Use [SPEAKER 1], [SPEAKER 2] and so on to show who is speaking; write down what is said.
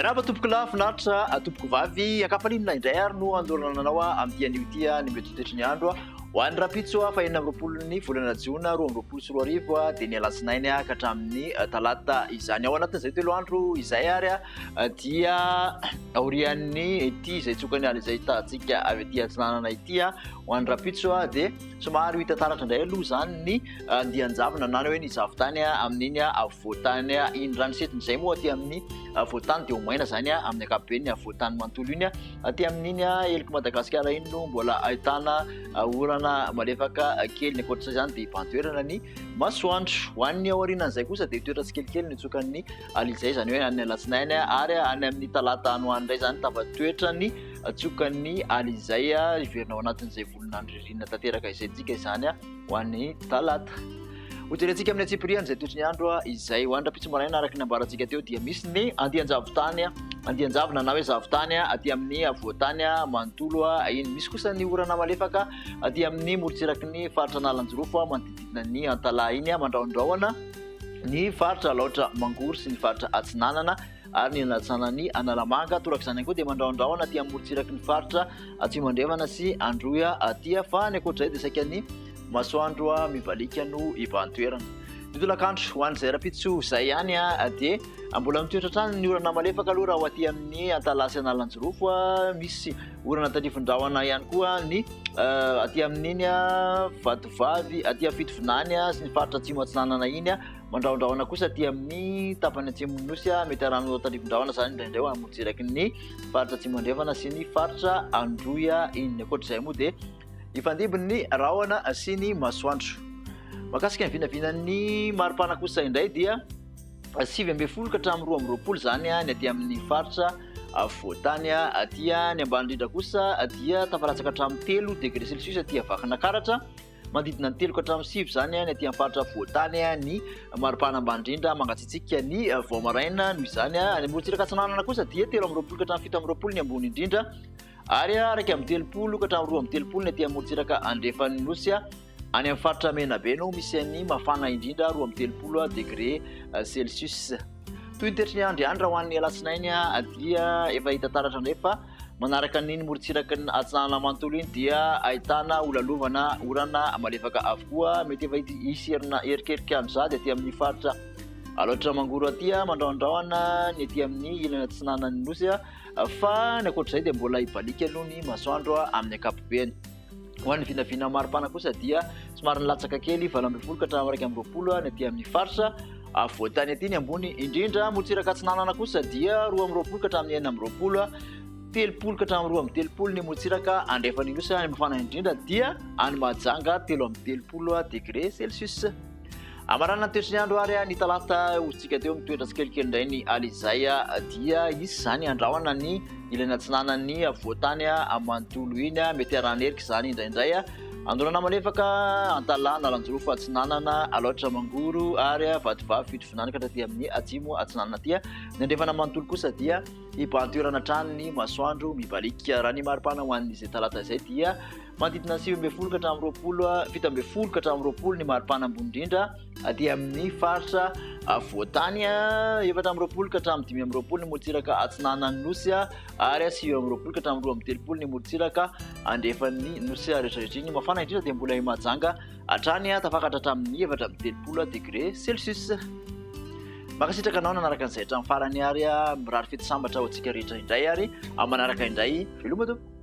[SPEAKER 1] Miarahaba tompoko lafinaritra tompoko vavy akafalinina indray ary no andorana anao amin'ny an'io ny mety toetry ny andro ho an'ny rapitso fa 4 ny volana Jiona 2024 dia ny alatsinainy ka hatramin'ny talata izany. Ao anatin'izay telo andro izay ary dia aorian'ny ity izay tsokany ala izay hitantsika avy ety atsinanana ity ho an'ny rapitso dia somary hita taratra indray aloha izany ny andian-javona na hoe ny zavotany amin'iny voatany iny ranosetiny izay moa aty amin'ny voatany dia ho maina zany amin'ny ankapobeny voatany manontolo iny aty amin'iny eliko Madagasikara iny no mbola ahitana orana malefaka kely ny ankoatra izany dia hibantoerana ny masoandro. Ho an'ny aorianan'izay kosa dia toetra tsikelikely ny tsokan'ny alizay izany hoe any alatsinainy ary any amin'ny talata anoany indray izany tafatoetra ny tsokan'ny alizay iverina ao anatin'izay volonandro ririnina tanteraka izay tsika izany ho an'ny talata. Hoterentsika amin'ny Antsipiriany izay toetry ny andro izay ho an'ny rapitso maraina araka ny ambarantsika teo dia misy ny andian-javona na hoe zavotany aty amin'ny voatany manontolo iny. Misy kosa ny orana malefaka aty amin'ny morotsiraky ny faritra Nalanjorofo manodidina ny Antalaha iny mandraondraona ny faritra Laotra Mangoro sy ny faritra Atsinanana ary ny latsanany Analamanga toraka izany koa dia mandraondraona aty amin'ny morotsiraky ny faritra Tsimandrevana sy Androya aty fa ny ankoatra izay dia saika ny masoandro mibalika no ibantoerana. Ny tolakandro ho an'izay rapitso izay ihany dia mbola mitoetra hatrany ny orana malefaka aloha raha ho aty amin'ny Antalaha sy Nalanjorofo misy orana tanifindrahona ihany koa ny aty amin'iny Vatovavy aty amin'ny Fitovinany sy ny faritra Atsimo Atsinanana iny mandraondraona kosa aty amin'ny tapany Atsimo Nosy mety arano tanifindrahona zany indraindray hamotsiraky ny faritra Tsimandrevana sy ny faritra Androya iny. Ankoatra izay moa dia ifandibony ny rahona sy ny masoandro. Makasika ny vinavinan'ny maripana kosa indray dia 9 ka hatramin'ny 12 zany ny aty amin'ny faritra voatany aty ny ambany indrindra kosa dia tafalatsaka hatramin'ny 3 degré celsius aty avakana karatra manodidina ny 3 ka hatramin'ny 7 zany ny aty amin'ny faritra voatany ny maripana ambany indrindra mangatsitsika ny voamaraina noho izany any morotsiraka Atsinanana kosa dia 13 ka hatramin'ny 17 ny ambony indrindra ary araka amin'ny 30 ka hatramin'ny 12 ny aty amin'ny morotsiraka Andrefanosy any amin'ny faritra Menabe no misy ny mafana indrindra 30 degré celsius. Toy ny toetry ny andro ihany raha ho an'ny alatsinainy dia efa hita taratra indray fa manaraka ny morotsiraky ny Atsinanana manontolo iny dia ahitana olalovana orana malefaka avokoa mety efa hisy erikerika andro aty amin'ny faritra Laotra Mangoro aty mandraondraona ny aty amin'ny ilana Atsinanana Nosy fa ny ankoatra izay dia mbola hibalika aloha ny masoandro amin'ny ankapobeny. Ho an'ny vinavina maripana kosa dia somary nilatsaka kely 12 ka hatramin'ny 20 ny aty amin'ny faritra voatany aty ny ambony indrindra. Morotsiraka Atsinanana kosa dia 12 ka hatramin'ny 9 30 ka hatramin'ny 30 ny morotsiraka Andrefanosy any mafana indrindra dia any Mahajanga 13 degré celsius. Amarana ny toetry ny andro ary ny talata hotsika teo amin'ny toetra tsikelikely indray ny alizay dia izy zany andrahona ny ilana Atsinanany voatany manontolo iny mety aranerika izany indraindray andorana malefaka Antalaha Nalanjorofo Atsinanana Laotra Mangoro ary Vatovavy Fitovinany ka hatraty amin'ny Atsimo Atsinanana aty ny andrefana manontolo kosa dia hibantoerana hatrany ny masoandro mibalika. Raha ny maripana ho an'izay talata izay dia manodidina 17 ka hatramin'ny 17 ka hatramin'ny 20 ny maripana ambony indrindra aty amin'ny faritra voatany 17 ka hatramin'ny 15 ny morotsiraka Atsinanana Nosy ary 20 ka hatramin'ny 30 ny morotsiraka Andrefany Nosy rehetrarehetra iny mafana indrindra dia mbola Mahajanga hatrany tafakatra hatramin'ny 30 degré celsius. Makasitraka anao nanaraka an'izay hatramin'ny farany ary mirary fety sambatra ho antsika rehetra indray ary manaraka indray veloma tompoko.